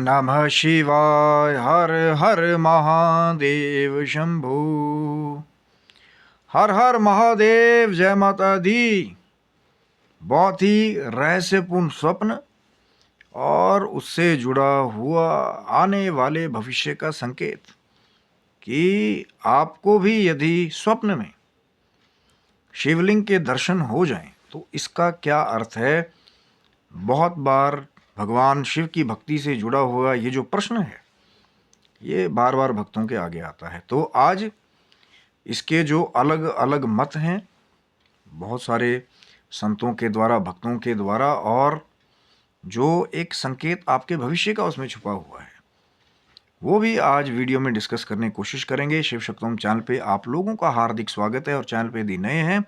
नमः शिवाय। हर हर महादेव शंभू। हर हर महादेव। जय माता दी। बहुत ही रहस्यपूर्ण स्वप्न और उससे जुड़ा हुआ आने वाले भविष्य का संकेत कि आपको भी यदि स्वप्न में शिवलिंग के दर्शन हो जाएं तो इसका क्या अर्थ है। बहुत बार भगवान शिव की भक्ति से जुड़ा हुआ ये जो प्रश्न है ये बार बार भक्तों के आगे आता है। तो आज इसके जो अलग अलग मत हैं बहुत सारे संतों के द्वारा, भक्तों के द्वारा, और जो एक संकेत आपके भविष्य का उसमें छुपा हुआ है वो भी आज वीडियो में डिस्कस करने की कोशिश करेंगे। शिव शक्तोम चैनल पे आप लोगों का हार्दिक स्वागत है और चैनल पे यदि नए हैं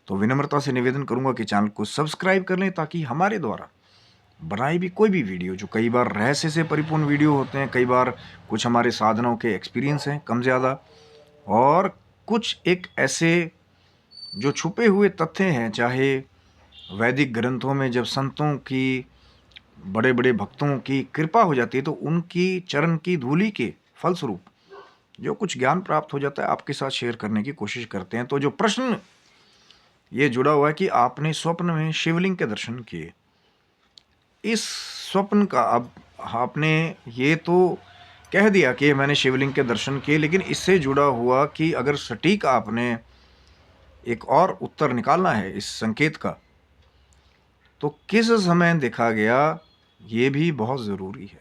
तो विनम्रता से निवेदन करूंगा कि चैनल को सब्सक्राइब कर लें ताकि हमारे द्वारा बनाई भी कोई भी वीडियो, जो कई बार रहस्य से परिपूर्ण वीडियो होते हैं, कई बार कुछ हमारे साधनों के एक्सपीरियंस हैं कम ज़्यादा, और कुछ एक ऐसे जो छुपे हुए तथ्य हैं, चाहे वैदिक ग्रंथों में जब संतों की, बड़े बड़े भक्तों की कृपा हो जाती है तो उनकी चरण की धूलि के फलस्वरूप जो कुछ ज्ञान प्राप्त हो जाता है आपके साथ शेयर करने की कोशिश करते हैं। तो जो प्रश्न ये जुड़ा हुआ है कि आपने स्वप्न में शिवलिंग के दर्शन किए, इस स्वप्न का अब आपने ये तो कह दिया कि मैंने शिवलिंग के दर्शन किए, लेकिन इससे जुड़ा हुआ कि अगर सटीक आपने एक और उत्तर निकालना है इस संकेत का तो किस समय देखा गया ये भी बहुत ज़रूरी है।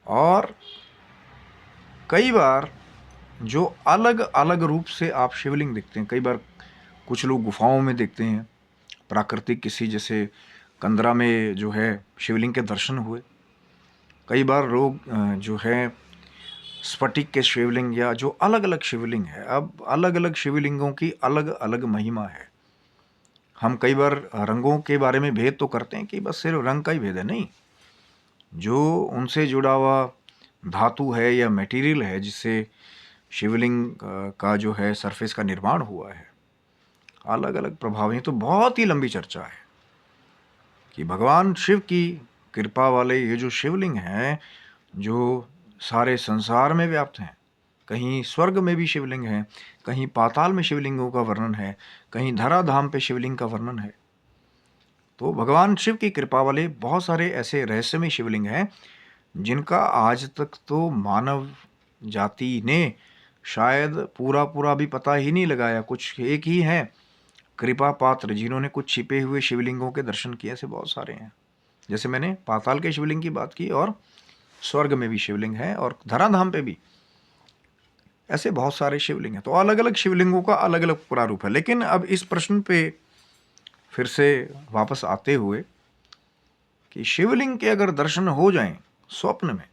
और कई बार जो अलग अलग रूप से आप शिवलिंग देखते हैं, कई बार कुछ लोग गुफाओं में देखते हैं, प्राकृतिक किसी जैसे कंदरा में जो है शिवलिंग के दर्शन हुए। कई बार लोग जो है स्फटिक के शिवलिंग या जो अलग अलग शिवलिंग है, अब अलग अलग शिवलिंगों की अलग अलग महिमा है। हम कई बार रंगों के बारे में भेद तो करते हैं कि बस सिर्फ रंग का ही भेद है, नहीं, जो उनसे जुड़ा हुआ धातु है या मटेरियल है जिससे शिवलिंग का जो है सरफेस का निर्माण हुआ है, अलग अलग प्रभाव हैं। तो बहुत ही लंबी चर्चा है कि भगवान शिव की कृपा वाले ये जो शिवलिंग हैं जो सारे संसार में व्याप्त हैं, कहीं स्वर्ग में भी शिवलिंग है, कहीं पाताल में शिवलिंगों का वर्णन है, कहीं धराधाम पे शिवलिंग का वर्णन है। तो भगवान शिव की कृपा वाले बहुत सारे ऐसे रहस्यमय शिवलिंग हैं जिनका आज तक तो मानव जाति ने शायद पूरा पूरा भी पता ही नहीं लगाया। कुछ एक ही हैं कृपा पात्र जिन्होंने कुछ छिपे हुए शिवलिंगों के दर्शन किए, ऐसे बहुत सारे हैं। जैसे मैंने पाताल के शिवलिंग की बात की, और स्वर्ग में भी शिवलिंग है, और धराधाम पे भी ऐसे बहुत सारे शिवलिंग हैं। तो अलग अलग शिवलिंगों का अलग अलग प्रारूप है। लेकिन अब इस प्रश्न पे फिर से वापस आते हुए कि शिवलिंग के अगर दर्शन हो जाएं स्वप्न में,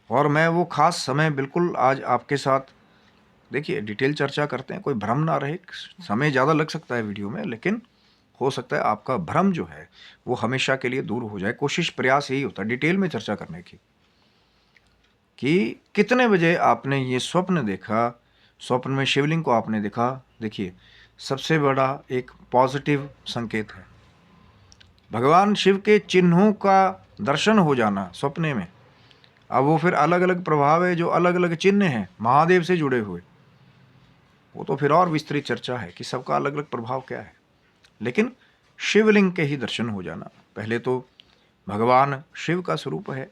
और मैं वो खास समय बिल्कुल आज आपके साथ, देखिए डिटेल चर्चा करते हैं, कोई भ्रम ना रहे। समय ज़्यादा लग सकता है वीडियो में, लेकिन हो सकता है आपका भ्रम जो है वो हमेशा के लिए दूर हो जाए। कोशिश, प्रयास यही होता है डिटेल में चर्चा करने की कि कितने बजे आपने ये स्वप्न देखा, स्वप्न में शिवलिंग को आपने देखा। देखिए सबसे बड़ा एक पॉजिटिव संकेत है भगवान शिव के चिन्हों का दर्शन हो जाना स्वप्ने में। अब वो फिर अलग अलग प्रभाव है, जो अलग अलग चिन्ह हैं महादेव से जुड़े हुए, वो तो फिर और विस्तृत चर्चा है कि सबका अलग अलग प्रभाव क्या है। लेकिन शिवलिंग के ही दर्शन हो जाना, पहले तो भगवान शिव का स्वरूप है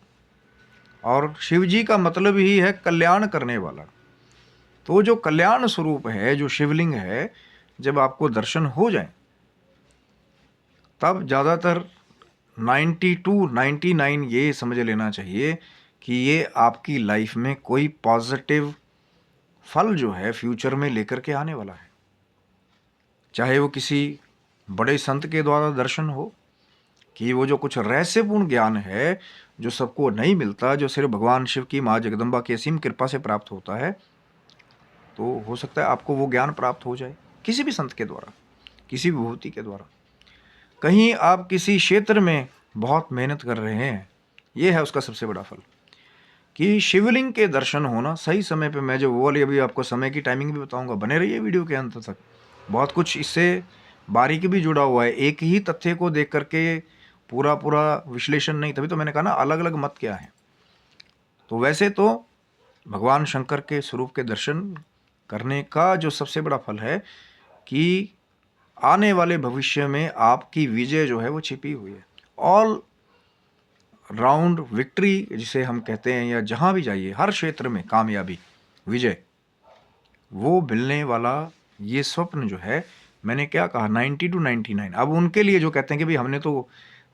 और शिव जी का मतलब ही है कल्याण करने वाला। तो जो कल्याण स्वरूप है, जो शिवलिंग है, जब आपको दर्शन हो जाए तब ज़्यादातर 99 ये समझ लेना चाहिए कि ये आपकी लाइफ में कोई पॉजिटिव फल जो है फ्यूचर में लेकर के आने वाला है। चाहे वो किसी बड़े संत के द्वारा दर्शन हो, कि वो जो कुछ रहस्यपूर्ण ज्ञान है जो सबको नहीं मिलता, जो सिर्फ भगवान शिव की माँ जगदम्बा की असीम कृपा से प्राप्त होता है, तो हो सकता है आपको वो ज्ञान प्राप्त हो जाए किसी भी संत के द्वारा, किसी विभूति के द्वारा। कहीं आप किसी क्षेत्र में बहुत मेहनत कर रहे हैं, ये है उसका सबसे बड़ा फल कि शिवलिंग के दर्शन होना सही समय पे। मैं जो वो वाली अभी आपको समय की टाइमिंग भी बताऊंगा, बने रहिए वीडियो के अंत तक। बहुत कुछ इससे बारीकी भी जुड़ा हुआ है, एक ही तथ्य को देख करके पूरा पूरा विश्लेषण नहीं, तभी तो मैंने कहा ना अलग अलग मत क्या है। तो वैसे तो भगवान शंकर के स्वरूप के दर्शन करने का जो सबसे बड़ा फल है कि आने वाले भविष्य में आपकी विजय जो है वो छिपी हुई है। ऑल राउंड विक्ट्री जिसे हम कहते हैं, या जहां भी जाइए हर क्षेत्र में कामयाबी, विजय, वो मिलने वाला ये स्वप्न जो है, मैंने क्या कहा 90 to 99। अब उनके लिए जो कहते हैं कि भाई हमने तो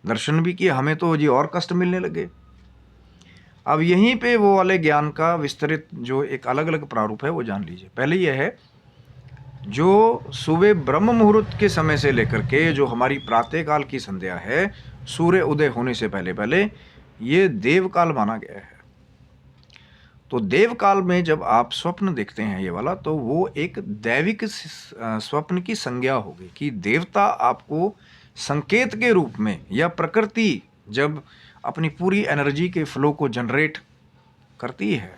दर्शन भी किए, हमें तो ये और कष्ट मिलने लगे। अब यहीं पे वो वाले ज्ञान का विस्तृत जो एक अलग अलग प्रारूप है वो जान लीजिए। पहले यह है, जो सुबह ब्रह्म मुहूर्त के समय से लेकर के जो हमारी प्रातःकाल की संध्या है, सूर्य उदय होने से पहले पहले, ये देवकाल माना गया है। तो देवकाल में जब आप स्वप्न देखते हैं ये वाला, तो वो एक दैविक स्वप्न की संज्ञा होगी कि देवता आपको संकेत के रूप में, या प्रकृति जब अपनी पूरी एनर्जी के फ्लो को जनरेट करती है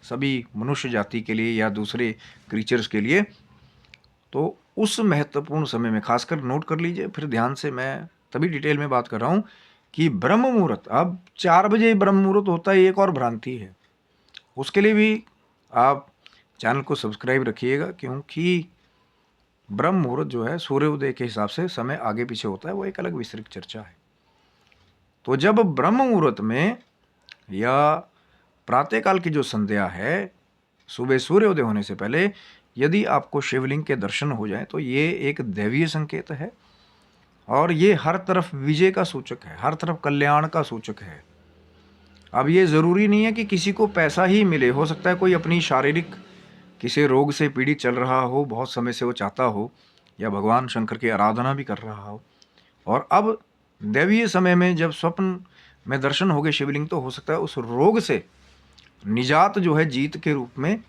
सभी मनुष्य जाति के लिए या दूसरे क्रीचर्स के लिए, तो उस महत्वपूर्ण समय में खासकर नोट कर लीजिए, फिर ध्यान से, मैं तभी डिटेल में बात कर रहा हूँ कि ब्रह्म मुहूर्त, अब 4 बजे ब्रह्म मुहूर्त होता है, एक और भ्रांति है। उसके लिए भी आप चैनल को सब्सक्राइब रखिएगा, क्योंकि ब्रह्म मुहूर्त जो है सूर्योदय के हिसाब से समय आगे पीछे होता है, वो एक अलग विस्तृत चर्चा है। तो जब ब्रह्म मुहूर्त में या प्रातःकाल की जो संध्या है, सुबह सूर्योदय होने से पहले यदि आपको शिवलिंग के दर्शन हो जाए, तो ये एक दैवीय संकेत है, और ये हर तरफ विजय का सूचक है, हर तरफ कल्याण का सूचक है। अब ये ज़रूरी नहीं है कि किसी को पैसा ही मिले, हो सकता है कोई अपनी शारीरिक किसी रोग से पीड़ित चल रहा हो, बहुत समय से वो चाहता हो, या भगवान शंकर की आराधना भी कर रहा हो, और अब दैवीय समय में जब स्वप्न में दर्शन हो गए शिवलिंग, तो हो सकता है उस रोग से निजात जो है जीत के रूप में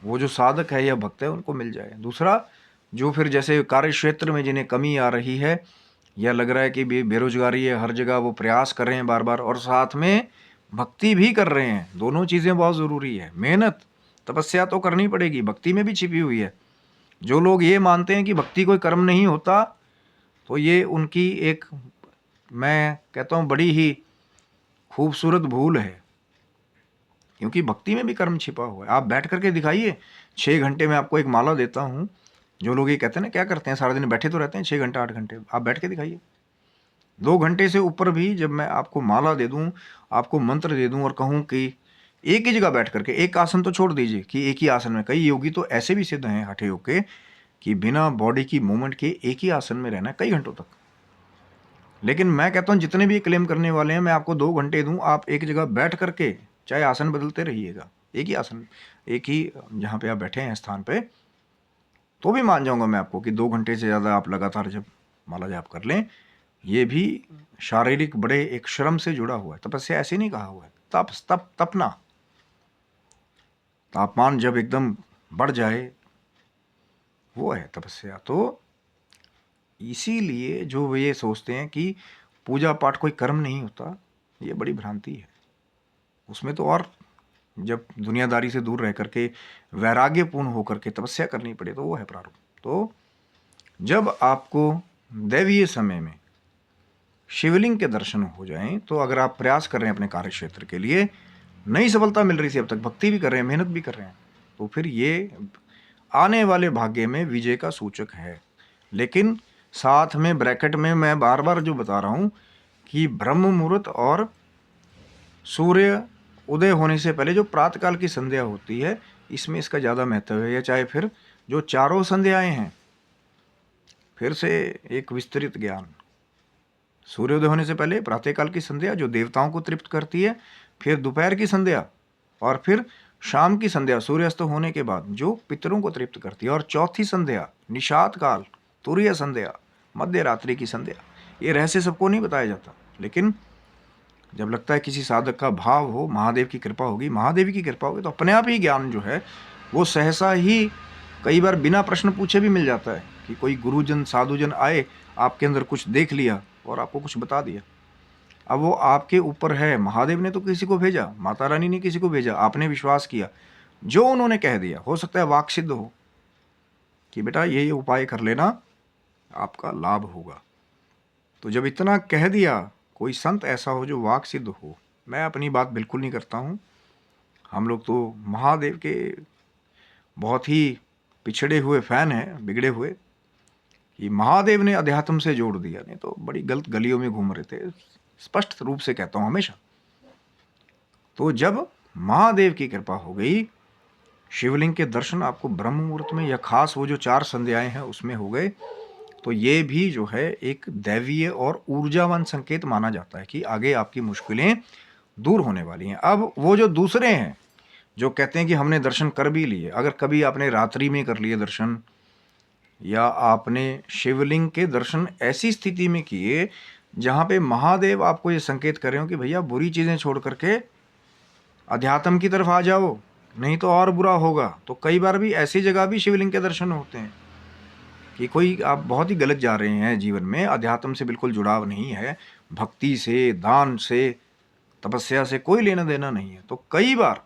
वो जो साधक है या भक्त है उनको मिल जाए। दूसरा, जो फिर जैसे कार्य क्षेत्र में जिन्हें कमी आ रही है, या लग रहा है कि बेरोजगारी है हर जगह, वो प्रयास कर रहे हैं बार बार, और साथ में भक्ति भी कर रहे हैं, दोनों चीज़ें बहुत ज़रूरी है। मेहनत तपस्या तो करनी पड़ेगी, भक्ति में भी छिपी हुई है। जो लोग ये मानते हैं कि भक्ति कोई कर्म नहीं होता, तो ये उनकी एक, मैं कहता हूँ, बड़ी ही खूबसूरत भूल है, क्योंकि भक्ति में भी कर्म छिपा हुआ है। आप बैठ करके दिखाइए, 6 घंटे में आपको एक माला देता हूँ। जो लोग ये कहते हैं ना क्या करते हैं सारा दिन बैठे तो रहते हैं, 6 घंटे 8 घंटे, आप बैठ के दिखाइए। 2 घंटे से ऊपर भी जब मैं आपको माला दे दूं, आपको मंत्र दे दूं, और कहूं कि एक ही जगह बैठ करके, एक आसन तो छोड़ दीजिए कि एक ही आसन में, कई योगी तो ऐसे भी सिद्ध हैं हठे होके कि बिना बॉडी की मूवमेंट के एक ही आसन में रहना है कई घंटों तक। लेकिन मैं कहता हूँ जितने भी क्लेम करने वाले हैं, मैं आपको 2 घंटे दूं, आप एक जगह बैठ करके, चाहे आसन बदलते रहिएगा, एक ही आसन, एक ही जहाँ पे आप बैठे हैं स्थान पे, तो भी मान जाऊंगा मैं आपको कि 2 घंटे से ज़्यादा आप लगातार जब माला जाप कर लें, ये भी शारीरिक बड़े एक श्रम से जुड़ा हुआ है। तपस्या ऐसे नहीं कहा हुआ है, तपना, तापमान जब एकदम बढ़ जाए, वो है तपस्या। तो इसीलिए जो ये सोचते हैं कि पूजा पाठ कोई कर्म नहीं होता, ये बड़ी भ्रांति है। उसमें तो और जब दुनियादारी से दूर रह करके वैराग्यपूर्ण होकर के तपस्या करनी पड़े, तो वो है प्रारूप। तो जब आपको दैवीय समय में शिवलिंग के दर्शन हो जाएं, तो अगर आप प्रयास कर रहे हैं अपने कार्य क्षेत्र के लिए, नई सफलता मिल रही थी अब तक, भक्ति भी कर रहे हैं, मेहनत भी कर रहे हैं, तो फिर ये आने वाले भाग्य में विजय का सूचक है। लेकिन साथ में ब्रैकेट में मैं बार बार जो बता रहा हूँ कि ब्रह्म मुहूर्त और सूर्य उदय होने से पहले जो प्रातःकाल की संध्या होती है, इसमें इसका ज़्यादा महत्व है। या चाहे फिर जो चारों संध्याएं हैं, फिर से एक विस्तृत ज्ञान, सूर्योदय होने से पहले प्रातःकाल की संध्या जो देवताओं को तृप्त करती है, फिर दोपहर की संध्या, और फिर शाम की संध्या सूर्यास्त होने के बाद जो पितरों को तृप्त करती है, और चौथी संध्या निषाद काल, तुरीय संध्या, मध्य रात्रि की संध्या। ये रहस्य सबको नहीं बताया जाता, लेकिन जब लगता है किसी साधक का भाव हो, महादेव की कृपा होगी, महादेवी की कृपा होगी, तो अपने आप ही ज्ञान जो है वो सहसा ही कई बार बिना प्रश्न पूछे भी मिल जाता है कि कोई गुरुजन साधुजन आए, आपके अंदर कुछ देख लिया और आपको कुछ बता दिया। अब वो आपके ऊपर है, महादेव ने तो किसी को भेजा, माता रानी ने किसी को भेजा, आपने विश्वास किया, जो उन्होंने कह दिया, हो सकता है वाक सिद्ध हो कि बेटा ये उपाय कर लेना, आपका लाभ होगा। तो जब इतना कह दिया, कोई संत ऐसा हो जो वाक सिद्ध हो। मैं अपनी बात बिल्कुल नहीं करता हूँ। हम लोग तो महादेव के बहुत ही पिछड़े हुए फैन हैं, बिगड़े हुए, कि महादेव ने अध्यात्म से जोड़ दिया, नहीं तो बड़ी गलत गलियों में घूम रहे थे। स्पष्ट रूप से कहता हूँ हमेशा। तो जब महादेव की कृपा हो गई, शिवलिंग के दर्शन आपको ब्रह्म मुहूर्त में या खास वो जो 4 संध्याएं हैं उसमें हो गए, तो ये भी जो है एक दैवीय और ऊर्जावान संकेत माना जाता है कि आगे आपकी मुश्किलें दूर होने वाली हैं। अब वो जो दूसरे हैं जो कहते हैं कि हमने दर्शन कर भी लिए, अगर कभी आपने रात्रि में कर लिए दर्शन, या आपने शिवलिंग के दर्शन ऐसी स्थिति में किए जहाँ पे महादेव आपको ये संकेत कर रहे हो कि भैया बुरी चीज़ें छोड़ करके अध्यात्म की तरफ आ जाओ, नहीं तो और बुरा होगा, तो कई बार भी ऐसी जगह भी शिवलिंग के दर्शन होते हैं कि कोई आप बहुत ही गलत जा रहे हैं जीवन में, अध्यात्म से बिल्कुल जुड़ाव नहीं है, भक्ति से, दान से, तपस्या से कोई लेना देना नहीं है, तो कई बार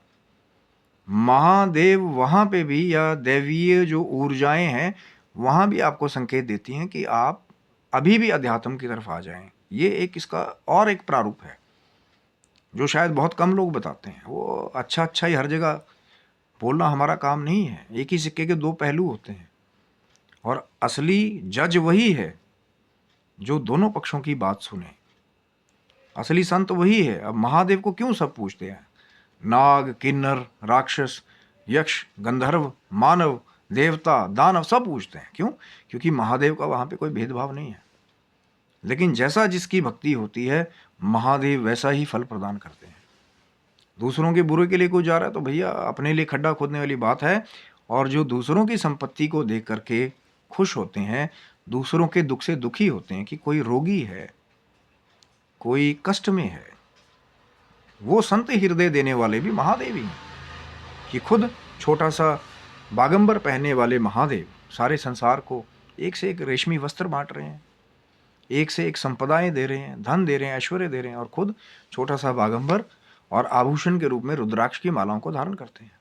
महादेव वहाँ पे भी, या दैवीय जो ऊर्जाएं हैं वहाँ भी आपको संकेत देती हैं कि आप अभी भी अध्यात्म की तरफ आ जाएं। ये एक इसका और एक प्रारूप है जो शायद बहुत कम लोग बताते हैं। वो अच्छा अच्छा ही हर जगह बोलना हमारा काम नहीं है। एक ही सिक्के के 2 पहलू होते हैं, और असली जज वही है जो दोनों पक्षों की बात सुने। असली संत वही है। अब महादेव को क्यों सब पूछते हैं? नाग, किन्नर, राक्षस, यक्ष, गंधर्व, मानव, देवता, दानव सब पूछते हैं। क्यों? क्योंकि महादेव का वहाँ पे कोई भेदभाव नहीं है। लेकिन जैसा जिसकी भक्ति होती है, महादेव वैसा ही फल प्रदान करते हैं। दूसरों के बुरे के लिए कोई जा रहा है तो भैया अपने लिए खड्डा खोदने वाली बात है। और जो दूसरों की संपत्ति को देख करके खुश होते हैं, दूसरों के दुख से दुखी होते हैं कि कोई रोगी है, कोई कष्ट में है, वो संत हृदय देने वाले भी महादेव ही हैं। कि खुद छोटा सा बागंबर पहनने वाले महादेव सारे संसार को एक से एक रेशमी वस्त्र बांट रहे हैं, एक से एक संपदाएं दे रहे हैं, धन दे रहे हैं, ऐश्वर्य दे रहे हैं, और खुद छोटा सा बागंबर और आभूषण के रूप में रुद्राक्ष की मालाओं को धारण करते हैं।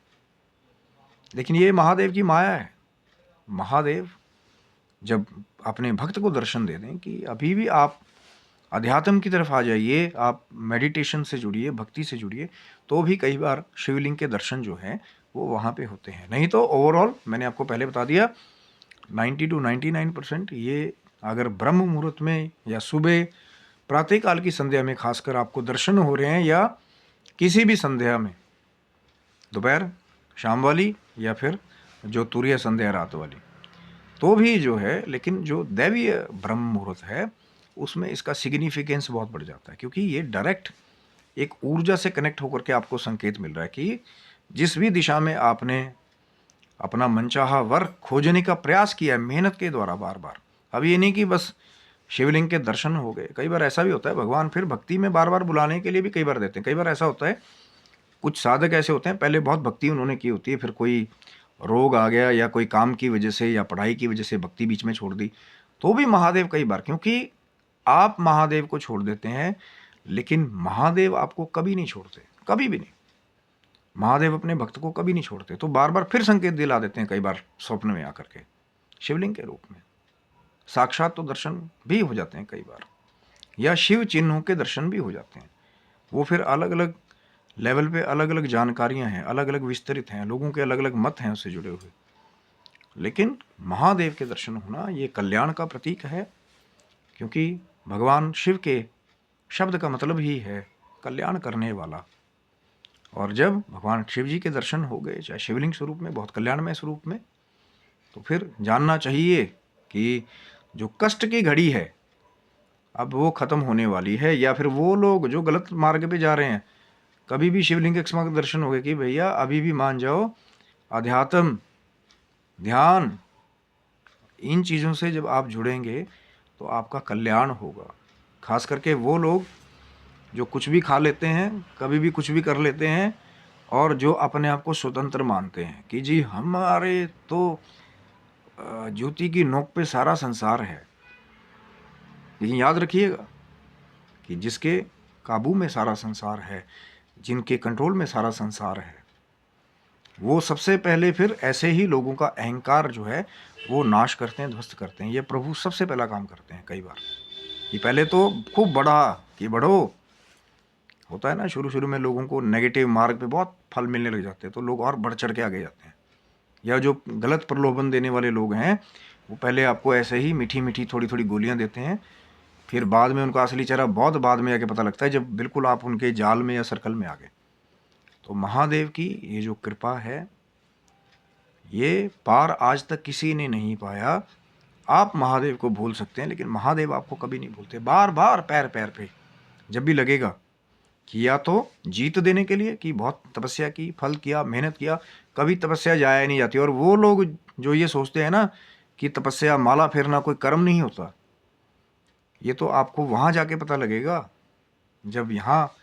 लेकिन ये महादेव की माया है। महादेव जब अपने भक्त को दर्शन दे दें कि अभी भी आप अध्यात्म की तरफ आ जाइए, आप मेडिटेशन से जुड़िए, भक्ति से जुड़िए, तो भी कई बार शिवलिंग के दर्शन जो हैं वो वहाँ पे होते हैं। नहीं तो ओवरऑल मैंने आपको पहले बता दिया, 90 to 99% ये अगर ब्रह्म मुहूर्त में या सुबह प्रातःकाल की संध्या में खासकर आपको दर्शन हो रहे हैं, या किसी भी संध्या में, दोपहर, शाम वाली, या फिर जो तुरीय संध्या रात वाली, तो भी जो है, लेकिन जो दैवीय ब्रह्म मुहूर्त है उसमें इसका सिग्निफिकेंस बहुत बढ़ जाता है, क्योंकि ये डायरेक्ट एक ऊर्जा से कनेक्ट होकर के आपको संकेत मिल रहा है कि जिस भी दिशा में आपने अपना मनचाहा वर खोजने का प्रयास किया है मेहनत के द्वारा बार बार, अब ये नहीं कि बस शिवलिंग के दर्शन हो गए। कई बार ऐसा भी होता है, भगवान फिर भक्ति में बार बार बुलाने के लिए भी कई बार देते हैं। कई बार ऐसा होता है, कुछ साधक ऐसे होते हैं पहले बहुत भक्ति उन्होंने की होती है, फिर कोई रोग आ गया या कोई काम की वजह से या पढ़ाई की वजह से भक्ति बीच में छोड़ दी, तो भी महादेव कई बार, क्योंकि आप महादेव को छोड़ देते हैं लेकिन महादेव आपको कभी नहीं छोड़ते, कभी भी नहीं। महादेव अपने भक्त को कभी नहीं छोड़ते, तो बार बार फिर संकेत दिला देते हैं, कई बार स्वप्न में आकर के शिवलिंग के रूप में। साक्षात तो दर्शन भी हो जाते हैं कई बार, या शिव चिन्हों के दर्शन भी हो जाते हैं। वो फिर अलग अलग लेवल पे अलग अलग जानकारियां हैं, अलग अलग विस्तरित हैं, लोगों के अलग अलग मत हैं उससे जुड़े हुए। लेकिन महादेव के दर्शन होना ये कल्याण का प्रतीक है, क्योंकि भगवान शिव के शब्द का मतलब ही है कल्याण करने वाला। और जब भगवान शिव जी के दर्शन हो गए, चाहे शिवलिंग स्वरूप में, बहुत कल्याणमय स्वरूप में, तो फिर जानना चाहिए कि जो कष्ट की घड़ी है अब वो खत्म होने वाली है। या फिर वो लोग जो गलत मार्ग पे जा रहे हैं, कभी भी शिवलिंग के समक्ष दर्शन हो गए कि भैया अभी भी मान जाओ, अध्यात्म, ध्यान, इन चीज़ों से जब आप जुड़ेंगे तो आपका कल्याण होगा। खास करके वो लोग जो कुछ भी खा लेते हैं, कभी भी कुछ भी कर लेते हैं, और जो अपने आप को स्वतंत्र मानते हैं कि जी हमारे तो ज्योति की नोक पे सारा संसार है। लेकिन याद रखिएगा कि जिसके काबू में सारा संसार है, जिनके कंट्रोल में सारा संसार है, वो सबसे पहले फिर ऐसे ही लोगों का अहंकार जो है वो नाश करते हैं, ध्वस्त करते हैं। ये प्रभु सबसे पहला काम करते हैं कई बार। कि पहले तो खूब बढ़ा कि बढ़ो, होता है ना, शुरू शुरू में लोगों को नेगेटिव मार्ग पे बहुत फल मिलने लग जाते हैं तो लोग और बढ़ चढ़ के आगे जाते हैं। या जो गलत प्रलोभन देने वाले लोग हैं वो पहले आपको ऐसे ही मीठी मीठी थोड़ी थोड़ी गोलियां देते हैं, फिर बाद में उनका असली चेहरा बहुत बाद में आके पता लगता है, जब बिल्कुल आप उनके जाल में या सर्कल में आ गए। तो महादेव की ये जो कृपा है, ये पार आज तक किसी ने नहीं पाया। आप महादेव को भूल सकते हैं लेकिन महादेव आपको कभी नहीं भूलते। बार बार पैर पैर पे जब भी लगेगा कि या तो जीत देने के लिए कि बहुत तपस्या की, फल किया, मेहनत किया, कभी तपस्या जाया नहीं जाती। और वो लोग जो ये सोचते हैं ना कि तपस्या माला फेरना कोई कर्म नहीं होता, ये तो आपको वहाँ जाके पता लगेगा जब यहाँ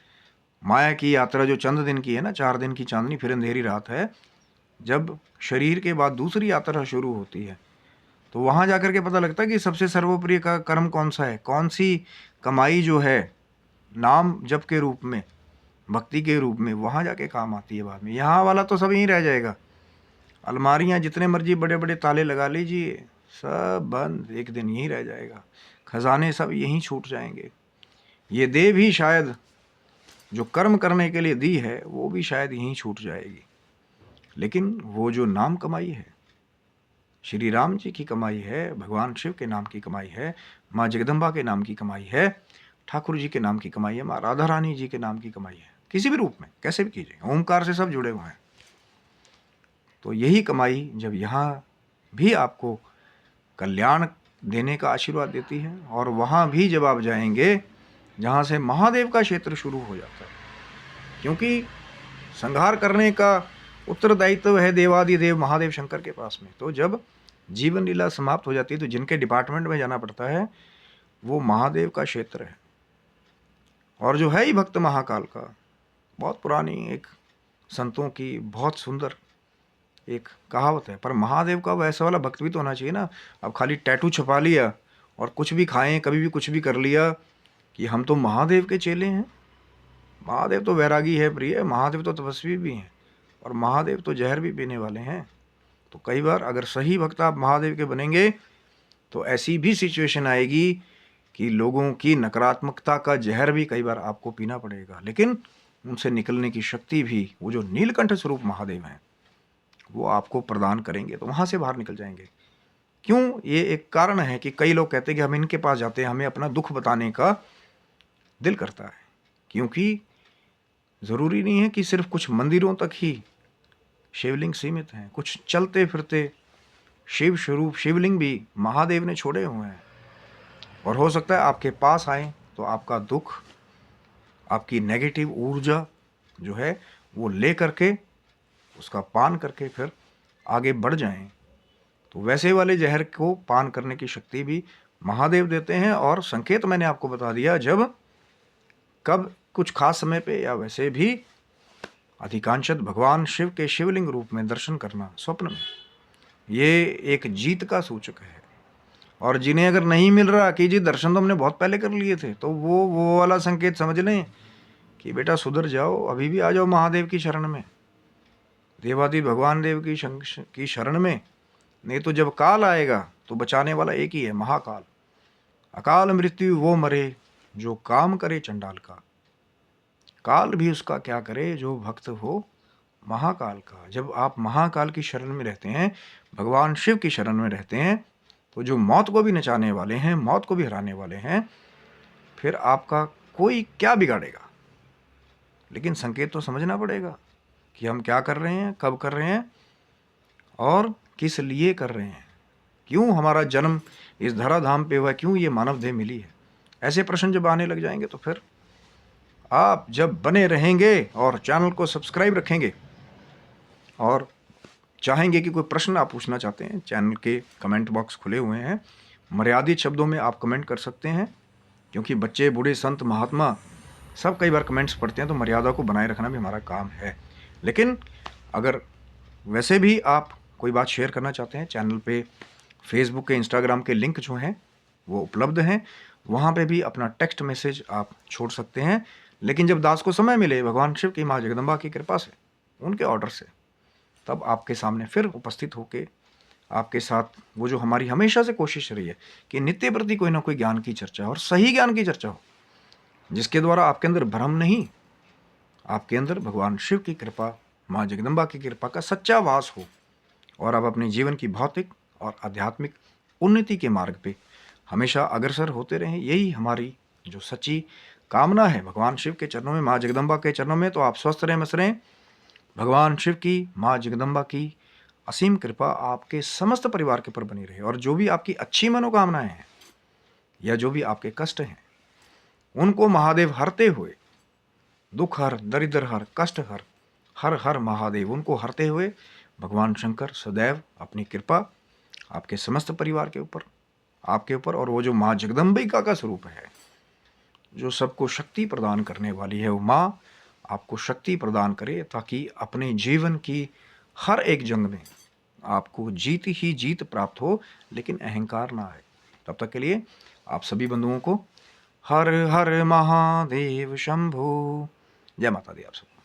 माया की यात्रा जो चंद दिन की है ना, 4 दिन की चांदनी फिर अंधेरी रात है, जब शरीर के बाद दूसरी यात्रा शुरू होती है तो वहाँ जाकर के पता लगता है कि सबसे सर्वप्रिय का कर्म कौन सा है, कौन सी कमाई जो है नाम जप के रूप में, भक्ति के रूप में, वहाँ जाके काम आती है बाद में। यहाँ वाला तो सब यहीं रह जाएगा। अलमारियाँ जितने मर्जी बड़े बड़े ताले लगा लीजिए, सब बंद, एक दिन यहीं रह जाएगा। खजाने सब यहीं छूट जाएंगे। ये देह भी शायद जो कर्म करने के लिए दी है वो भी शायद यहीं छूट जाएगी। लेकिन वो जो नाम कमाई है, श्री राम जी की कमाई है, भगवान शिव के नाम की कमाई है, माँ जगदम्बा के नाम की कमाई है, ठाकुर जी के नाम की कमाई है, माँ राधा रानी जी के नाम की कमाई है। किसी भी रूप में कैसे भी कीजिए, ओमकार से सब जुड़े हुए हैं। तो यही कमाई जब यहाँ भी आपको कल्याण देने का आशीर्वाद देती है, और वहाँ भी जब आप जाएंगे जहाँ से महादेव का क्षेत्र शुरू हो जाता है, क्योंकि संहार करने का उत्तरदायित्व है देवादिदेव महादेव शंकर के पास में। तो जब जीवन लीला समाप्त हो जाती है तो जिनके डिपार्टमेंट में जाना पड़ता है वो महादेव का क्षेत्र है। और जो है ही भक्त महाकाल का, बहुत पुरानी एक संतों की बहुत सुंदर एक कहावत है, पर महादेव का वैसा वाला भक्त भी तो होना चाहिए ना। अब खाली टैटू छपा लिया और कुछ भी खाएं, कभी भी कुछ भी कर लिया कि हम तो महादेव के चेले हैं। महादेव तो वैरागी है प्रिय, महादेव तो तपस्वी भी हैं, और महादेव तो जहर भी पीने वाले हैं। तो कई बार अगर सही भक्त आप महादेव के बनेंगे तो ऐसी भी सिचुएशन आएगी कि लोगों की नकारात्मकता का जहर भी कई बार आपको पीना पड़ेगा, लेकिन उनसे निकलने की शक्ति भी वो जो नीलकंठ स्वरूप महादेव हैं वो आपको प्रदान करेंगे, तो वहाँ से बाहर निकल जाएंगे। क्यों? ये एक कारण है कि कई लोग कहते हैं कि हम इनके पास जाते हैं, हमें अपना दुख बताने का दिल करता है। क्योंकि ज़रूरी नहीं है कि सिर्फ कुछ मंदिरों तक ही शिवलिंग सीमित हैं, कुछ चलते फिरते शिव स्वरूप शिवलिंग भी महादेव ने छोड़े हुए हैं। और हो सकता है आपके पास आए तो आपका दुख, आपकी नेगेटिव ऊर्जा जो है वो ले करके, उसका पान करके फिर आगे बढ़ जाएं। तो वैसे वाले जहर को पान करने की शक्ति भी महादेव देते हैं। और संकेत मैंने आपको बता दिया, जब कब कुछ खास समय पे या वैसे भी अधिकांशत भगवान शिव के शिवलिंग रूप में दर्शन करना स्वप्न में, ये एक जीत का सूचक है। और जिन्हें अगर नहीं मिल रहा कि जी दर्शन तो हमने बहुत पहले कर लिए थे, तो वो वाला संकेत समझ लें कि बेटा सुधर जाओ, अभी भी आ जाओ महादेव की शरण में, देवादि भगवान देव की शरण में। नहीं तो जब काल आएगा तो बचाने वाला एक ही है, महाकाल। अकाल मृत्यु वो मरे जो काम करे चंडाल का, काल भी उसका क्या करे जो भक्त हो महाकाल का। जब आप महाकाल की शरण में रहते हैं, भगवान शिव की शरण में रहते हैं, तो जो मौत को भी नचाने वाले हैं, मौत को भी हराने वाले हैं, फिर आपका कोई क्या बिगाड़ेगा। लेकिन संकेत तो समझना पड़ेगा कि हम क्या कर रहे हैं, कब कर रहे हैं और किस लिए कर रहे हैं, क्यों हमारा जन्म इस धराधाम पे हुआ, क्यों ये मानव देह मिली है। ऐसे प्रश्न जब आने लग जाएंगे तो फिर आप जब बने रहेंगे और चैनल को सब्सक्राइब रखेंगे और चाहेंगे कि कोई प्रश्न आप पूछना चाहते हैं, चैनल के कमेंट बॉक्स खुले हुए हैं, मर्यादित शब्दों में आप कमेंट कर सकते हैं। क्योंकि बच्चे, बूढ़े, संत, महात्मा सब कई बार कमेंट्स पढ़ते हैं, तो मर्यादा को बनाए रखना भी हमारा काम है। लेकिन अगर वैसे भी आप कोई बात शेयर करना चाहते हैं, चैनल पे फेसबुक के, इंस्टाग्राम के लिंक जो हैं वो उपलब्ध हैं, वहाँ पे भी अपना टेक्स्ट मैसेज आप छोड़ सकते हैं। लेकिन जब दास को समय मिले, भगवान शिव की, माँ जगदम्बा की कृपा से, उनके ऑर्डर से, तब आपके सामने फिर उपस्थित होके आपके साथ वो जो हमारी हमेशा से कोशिश रही है कि नित्य प्रति कोई ना कोई ज्ञान की चर्चा हो और सही ज्ञान की चर्चा हो, जिसके द्वारा आपके अंदर भ्रम नहीं, आपके अंदर भगवान शिव की कृपा, माँ जगदम्बा की कृपा का सच्चा वास हो और आप अपने जीवन की भौतिक और आध्यात्मिक उन्नति के मार्ग पे हमेशा अग्रसर होते रहें। यही हमारी जो सच्ची कामना है भगवान शिव के चरणों में, माँ जगदम्बा के चरणों में। तो आप स्वस्थ रहें, मस्त रहें। भगवान शिव की, माँ जगदम्बा की असीम कृपा आपके समस्त परिवार के ऊपर बनी रहे और जो भी आपकी अच्छी मनोकामनाएं हैं या जो भी आपके कष्ट हैं उनको महादेव हरते हुए, दुख हर, दरिद्र हर, कष्ट हर, हर हर महादेव, उनको हरते हुए भगवान शंकर सदैव अपनी कृपा आपके समस्त परिवार के ऊपर, आपके ऊपर, और वो जो माँ जगदम्बिका का स्वरूप है, जो सबको शक्ति प्रदान करने वाली है, वो माँ आपको शक्ति प्रदान करे ताकि अपने जीवन की हर एक जंग में आपको जीत ही जीत प्राप्त हो, लेकिन अहंकार ना आए। तब तक के लिए आप सभी बंधुओं को हर हर महादेव शंभु। जय माता दी आप सब।